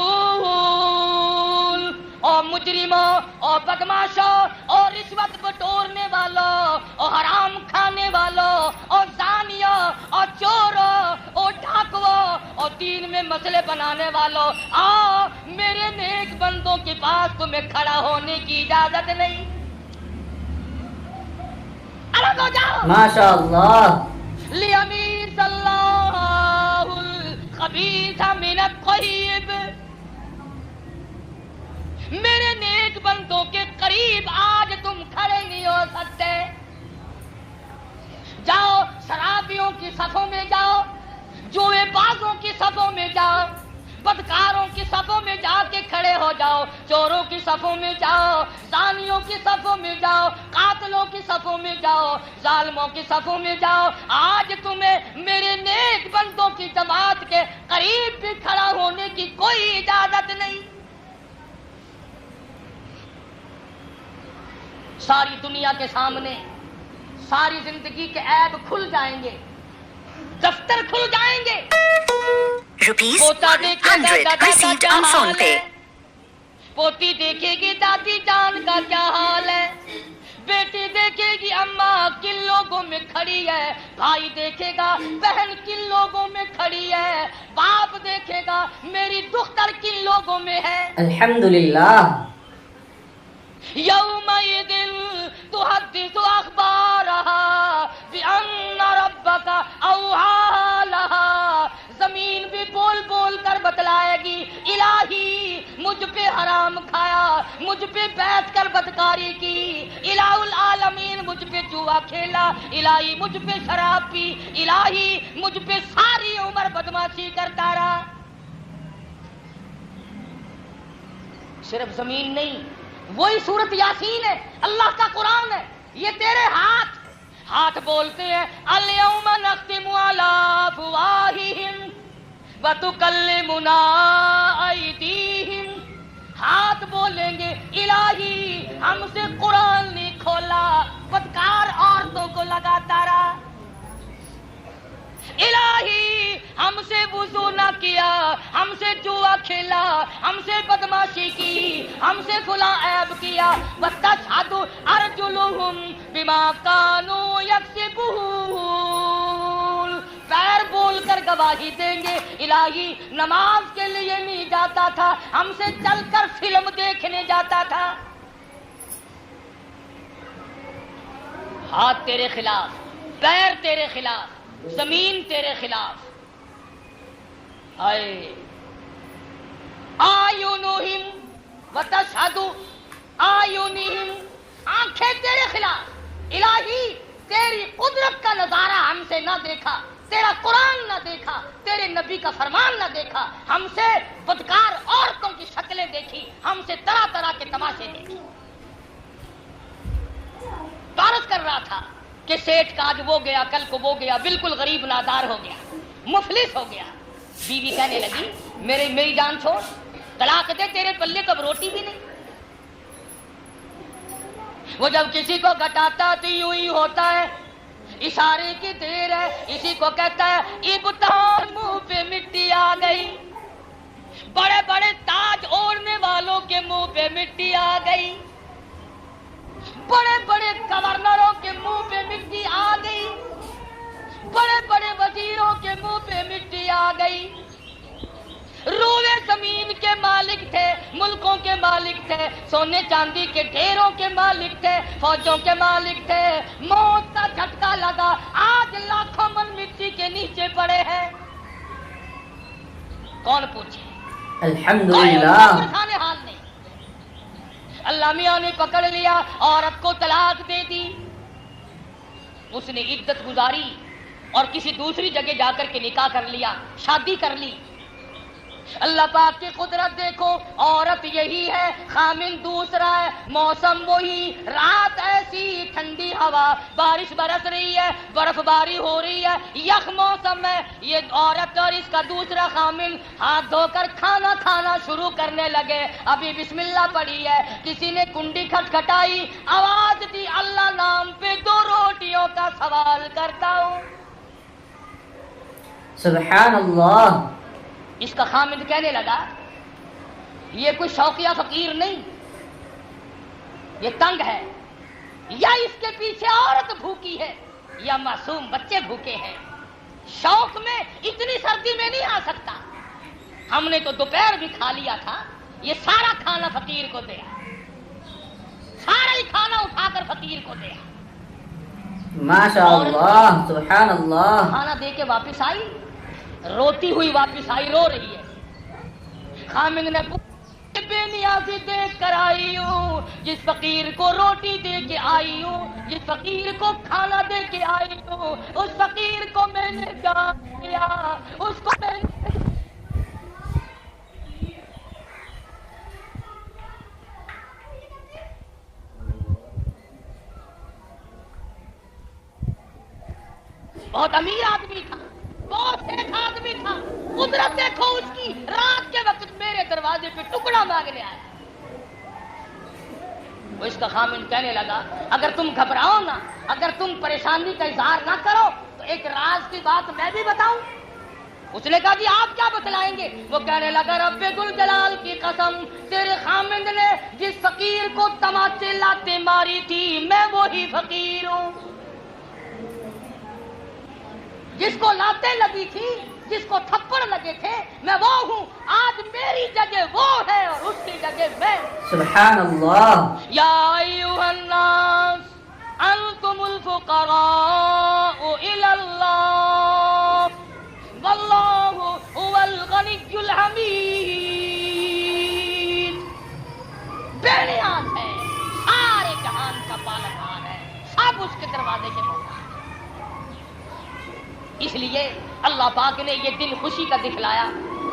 اور مجرموں اور بدماشوں اور رشوت بٹورنے والوں اور حرام کھانے والوں اور زانیوں اور چوروں اور ڈاکوؤں اور دین میں مسئلے بنانے والوں، آؤ میرے نیک بندوں کے پاس تمہیں کھڑا ہونے کی اجازت نہیں، الگ ہو جاؤ۔ ماشاء اللہ۔ لِيَمِيزَ اللَّهُ الْخَبِيثَ مِنَ الطَّيِّبِ، میرے نیک بندوں کے قریب آج تم کھڑے نہیں ہو سکتے۔ جاؤ شرابیوں کی صفوں میں جاؤ، جوئے بازوں کی صفوں میں جاؤ، بدکاروں کی صفوں میں جا کے کھڑے ہو جاؤ، چوروں کی صفوں میں جاؤ، زانیوں کی صفوں میں جاؤ، قاتلوں کی صفوں میں جاؤ، ظالموں کی صفوں میں جاؤ۔ آج تمہیں میرے نیک بندوں کی جماعت کے قریب بھی کھڑا ہونے کی کوئی اجازت نہیں۔ ساری دنیا کے سامنے ساری زندگی کے عیب کھل جائیں گے، دفتر کھل جائیں گے۔ Rupees پوتا دیکھے گا 100 دادا کا received کیا on حال PhonePe. ہے، پوتی دیکھے گی دادی جان کا کیا حال ہے، بیٹی دیکھے گی اماں کن لوگوں میں کھڑی ہے، بھائی دیکھے گا بہن کن لوگوں میں کھڑی ہے، باپ دیکھے گا میری دختر کن لوگوں میں ہے۔ الحمدللہ۔ یومئذ تحدث اخبارها بأن ربك اوحى لها، زمین بھی بول بول کر بتلائے گی الہی مجھ پہ حرام کھایا، مجھ پہ بیٹھ کر بدکاری کی، الہ العالمین مجھ پہ جوا کھیلا، الہی مجھ پہ شراب پی، الہی مجھ پہ ساری عمر بدماشی کرتا رہا۔ صرف زمین نہیں، وہی سورت یاسین ہے، اللہ کا قرآن ہے، یہ تیرے ہاتھ بولتے ہیں الیوم نختم علی افواہہم وتکلمنا ایدیہم، ہاتھ بولیں گے الہی ہم سے قرآن نہیں کھولا، بدکار عورتوں کو لگاتا رہا، الہی ہم سے وضو نہ کیا، ہم سے جوا کھیلا، ہم سے بدماشی کی، ہم سے فلاں عیب کیا، وَتَشْهَدُ أَرْجُلُهُمْ بِمَا كَانُوا يَكْسِبُونَ، پیر بول کر گواہی دیں گے الہی نماز کے لیے نہیں جاتا تھا، ہم سے چل کر فلم دیکھنے جاتا تھا۔ ہاتھ تیرے خلاف، پیر تیرے خلاف، زمین تیرے خلاف۔ آئے آیونہم وتشہد آیونہم، آنکھیں تیرے خلاف، الہی تیری قدرت کا نظارہ ہم سے سے نہ دیکھا، تیرا قرآن نہ دیکھا، تیرے نبی کا فرمان نہ دیکھا، ہم سے بدکار عورتوں کی شکلیں دیکھی، ہم سے طرح طرح کے تماشے دیکھے۔ عرض کر رہا تھا کہ سیٹھ کا آج وہ گیا، کل کو وہ گیا، بالکل غریب نادار ہو گیا، مفلس ہو گیا۔ بیوی کہنے لگی میری جان چھوڑ، طلاق دے، تیرے پلے تو اب روٹی بھی نہیں۔ وہ جب کسی کو گھٹاتا تو یوں ہی ہوتا ہے، اشارے کی دیر ہے، اسی کو کہتا ہے ابتار، منہ پہ مٹی آ گئی۔ بڑے بڑے تاج اوڑھنے والوں کے منہ پہ مٹی آ گئی، بڑے بڑے گورنروں کے منہ پہ مٹی آ گئی، بڑے بڑے وزیروں کے منہ پہ مٹی آ گئی۔ روئے زمین کے مالک تھے، ملکوں کے مالک تھے، سونے چاندی کے ڈھیروں کے مالک تھے، فوجوں کے مالک تھے، موت کا جھٹکا لگا، آج لاکھوں من مٹی کے نیچے پڑے ہیں۔ کون پوچھے؟ الحمدللہ۔ کوئی حال نہیں۔ اللہ میاں نے پکڑ لیا، عورت کو طلاق دے دی، اس نے عدت گزاری اور کسی دوسری جگہ جا کر کے نکاح کر لیا، شادی کر لی۔ اللہ پاک کی قدرت دیکھو، عورت یہی ہے، خامن دوسرا ہے، موسم وہی، رات ایسی ٹھنڈی ہوا، بارش برس رہی ہے، برف باری ہو رہی ہے، یخ موسم ہے، یہ عورت اور اس کا دوسرا خامن ہاتھ دھو کر کھانا کھانا شروع کرنے لگے۔ ابھی بسم اللہ پڑھی ہے، کسی نے کنڈی کھٹکھٹائی، آواز دی، اللہ نام پہ 2 روٹیوں کا سوال کرتا ہوں۔ سبحان اللہ۔ اس کا خامد کہنے لگا یہ کوئی شوقیہ فقیر نہیں، یہ تنگ ہے، یا اس کے پیچھے عورت بھوکی ہے یا معصوم بچے بھوکے ہیں، شوق میں اتنی سردی میں نہیں آ سکتا، ہم نے تو دوپہر بھی کھا لیا تھا، یہ سارا کھانا فقیر کو دیا، سارا ہی کھانا اٹھا کر فقیر کو دیا۔ ماشاء اللہ، سبحان اللہ۔ کھانا دے کے واپس آئی، روتی ہوئی واپس آئی، رو رہی ہے۔ خامد نے بے نیازی دیکھ کر آئی ہوں، جس فقیر کو روٹی دے کے آئی ہوں، جس فقیر کو کھانا دے کے آئی ہوں، اس فقیر کو میں نے جان لیا، اس کو میں نے بہت امیر آدمی تھا، بہت نیک آدمی تھا، قدرت دیکھو اس کی، رات کے وقت میرے دروازے پہ ٹکڑا مانگنے آیا۔ وہ اس کا خامن کہنے لگا اگر تم گھبراؤ نہ، اگر تم پریشانی کا اظہار نہ کرو تو ایک راز کی بات میں بھی بتاؤں۔ اس نے کہا جی آپ کیا بتلائیں گے؟ وہ کہنے لگا رب ذل جلال کی قسم، تیرے خامند نے جس فقیر کو تماچے لاتے ماری تھی میں وہی فقیر ہوں، جس کو لاتیں لگی تھی، جس کو تھپڑ لگے تھے میں وہ ہوں، آج میری جگہ وہ ہے اور اس کی جگہ میں۔ سبحان اللہ۔ یا ایھا الناس انتم الفقراء الی اللہ واللہ هو الغنی الحمید۔ بے نیاز ہے، سارے جہان کا پالنہار ہے، سب اس کے دروازے کے محتاج۔ اس لیے اللہ پاک نے یہ دن خوشی کا دکھلایا،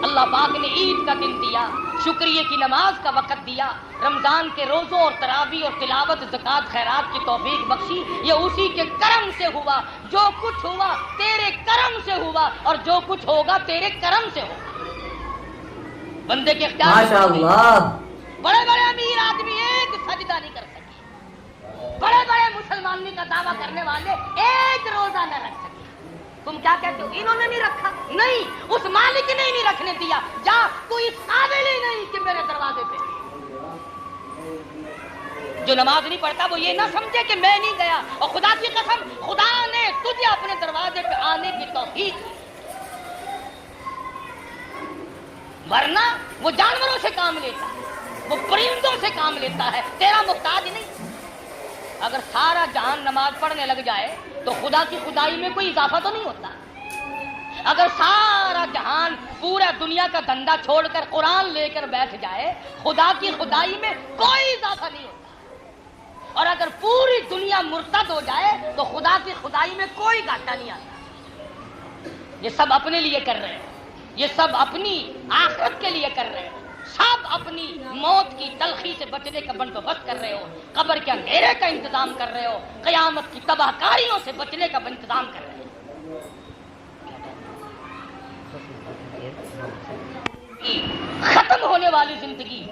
اللہ پاک نے عید کا دن دیا، شکریہ کی نماز کا وقت دیا، رمضان کے روزوں اور تراویح اور تلاوت زکوٰۃ خیرات کی توفیق بخشی۔ یہ اسی کے کرم سے ہوا، جو کچھ ہوا تیرے کرم سے ہوا، اور جو کچھ ہوگا تیرے کرم سے ہوگا۔ بندے کے اختیار میں ماشاء اللہ۔ بڑے بڑے امیر آدمی ایک سجدہ نہیں کر سکے، بڑے بڑے مسلمانی کا دعویٰ کرنے والے ایک روزہ نہ رکھ سکے۔ تم کیا کہتے ہو انہوں نے نہیں رکھا؟ نہیں، اس مالک نے نہیں رکھنے دیا، جا تو اس قابل ہی نہیں کہ میرے دروازے پہ۔ جو نماز نہیں پڑھتا وہ یہ نہ سمجھے کہ میں نہیں گیا، اور خدا کی قسم خدا نے تجھے اپنے دروازے پہ آنے کی توفیق دی، ورنہ وہ جانوروں سے کام لیتا ہے، وہ پرندوں سے کام لیتا ہے، تیرا محتاج نہیں۔ اگر سارا جہان نماز پڑھنے لگ جائے تو خدا کی خدائی میں کوئی اضافہ تو نہیں ہوتا۔ اگر سارا جہان پورا دنیا کا دھندا چھوڑ کر قرآن لے کر بیٹھ جائے خدا کی خدائی میں کوئی اضافہ نہیں ہوتا، اور اگر پوری دنیا مرتد ہو جائے تو خدا کی خدائی میں کوئی گھاٹا نہیں آتا۔ یہ سب اپنے لیے کر رہے ہو، یہ سب اپنی آخرت کے لیے کر رہے ہو، سب اپنی موت کی تلخی سے بچنے کا بندوبست کر رہے ہو، قبر کے اندھیرے کا انتظام کر رہے ہو، قیامت کی تباہ کاریوں سے بچنے کا انتظام کر رہے ہو۔ ختم ہونے والی زندگی،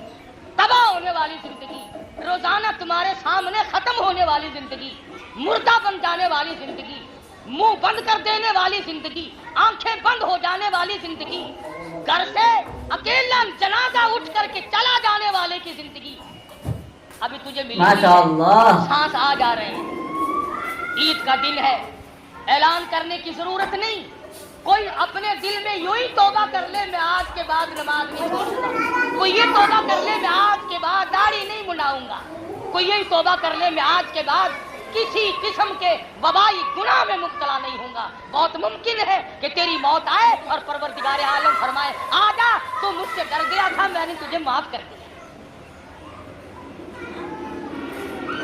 تباہ ہونے والی زندگی، روزانہ تمہارے سامنے ختم ہونے والی زندگی، مردہ بن جانے والی زندگی، منہ بند کر دینے والی زندگی، آنکھیں بند ہو جانے والی زندگی، گھر سے اکیلا جنازہ اٹھ کر کے چلا جانے والے کی زندگی ابھی تجھے ملی ماشاءاللہ، سانس آ جا رہے ہیں۔ عید کا دن ہے، اعلان کرنے کی ضرورت نہیں، کوئی اپنے دل میں یوں ہی توبہ کر لے میں آج کے بعد نماز نہیں چھوڑوں گا، کوئی یہ توبہ کر لے میں آج کے بعد داڑھی نہیں منڈاؤں گا، کوئی یہی توبہ کر لے میں آج کے بعد کسی قسم کے وبائی گناہ میں مبتلا نہیں ہوں گا۔ بہت ممکن ہے کہ تیری موت آئے اور پروردگار عالم فرمائے آجا تو مجھ سے ڈر گیا تھا، میں نے تجھے معاف کر دیا۔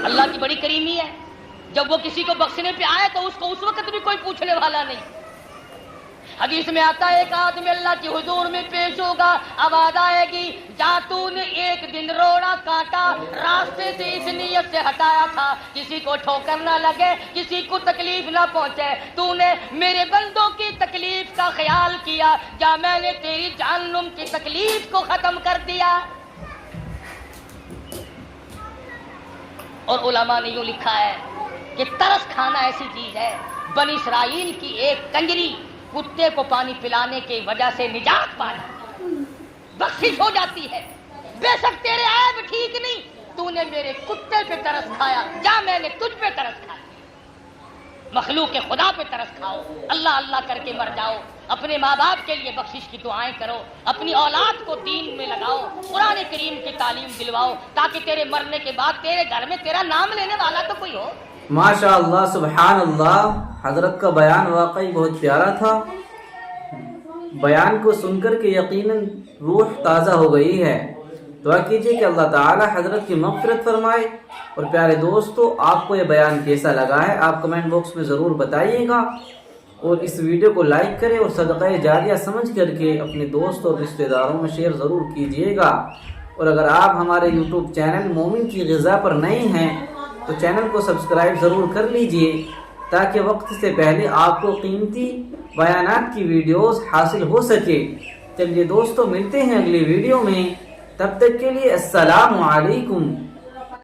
اللہ کی بڑی کریمی ہے، جب وہ کسی کو بخشنے پہ آئے تو اس کو اس وقت بھی کوئی پوچھنے والا نہیں۔ حدیث میں آتا ہے ایک آدمی اللہ کی حضور میں پیش ہوگا، آواز آئے گی جا تو نے ایک دن روڑا کاٹا، راستے سے اس نیت سے ہٹایا تھا کسی کو ٹھوکر نہ لگے، کسی کو تکلیف نہ پہنچے، تو نے میرے بندوں کی تکلیف کا خیال کیا، کیا میں نے تیری جہنم کی تکلیف کو ختم کر دیا؟ اور علماء نے یوں لکھا ہے کہ ترس کھانا ایسی چیز ہے، بنی اسرائیل کی ایک کنجری کتے کو پانی پلانے کی وجہ سے نجات پا جاتی ہے، بخشش ہو جاتی ہے۔ بے شک تیرے عیب ٹھیک نہیں، تو نے میرے کتے پہ ترس کھایا، جا میں نے تجھ پہ ترس کھایا۔ مخلوق خدا پہ ترس کھاؤ، اللہ اللہ کر کے مر جاؤ، اپنے ماں باپ کے لیے بخشش کی دعائیں کرو، اپنی اولاد کو دین میں لگاؤ، قرآن کریم کی تعلیم دلواؤ، تاکہ تیرے مرنے کے بعد تیرے گھر میں تیرا نام لینے والا تو کوئی ہو۔ ماشاءاللہ، سبحان اللہ، حضرت کا بیان واقعی بہت پیارا تھا۔ بیان کو سن کر کے یقیناً روح تازہ ہو گئی ہے۔ دعا کیجئے کہ اللہ تعالی حضرت کی مغفرت فرمائے۔ اور پیارے دوستو، آپ کو یہ بیان کیسا لگا ہے آپ کمنٹ باکس میں ضرور بتائیے گا، اور اس ویڈیو کو لائک کریں اور صدقہ جاریہ سمجھ کر کے اپنے دوست اور رشتہ داروں میں شیئر ضرور کیجئے گا۔ اور اگر آپ ہمارے یوٹیوب چینل مومن کی غذا پر نئے ہیں تو چینل کو سبسکرائب ضرور کر لیجئے، تاکہ وقت سے پہلے آپ کو قیمتی بیانات کی ویڈیوز حاصل ہو سکے۔ چلیے دوستو، ملتے ہیں اگلی ویڈیو میں، تب تک کے لیے السلام علیکم۔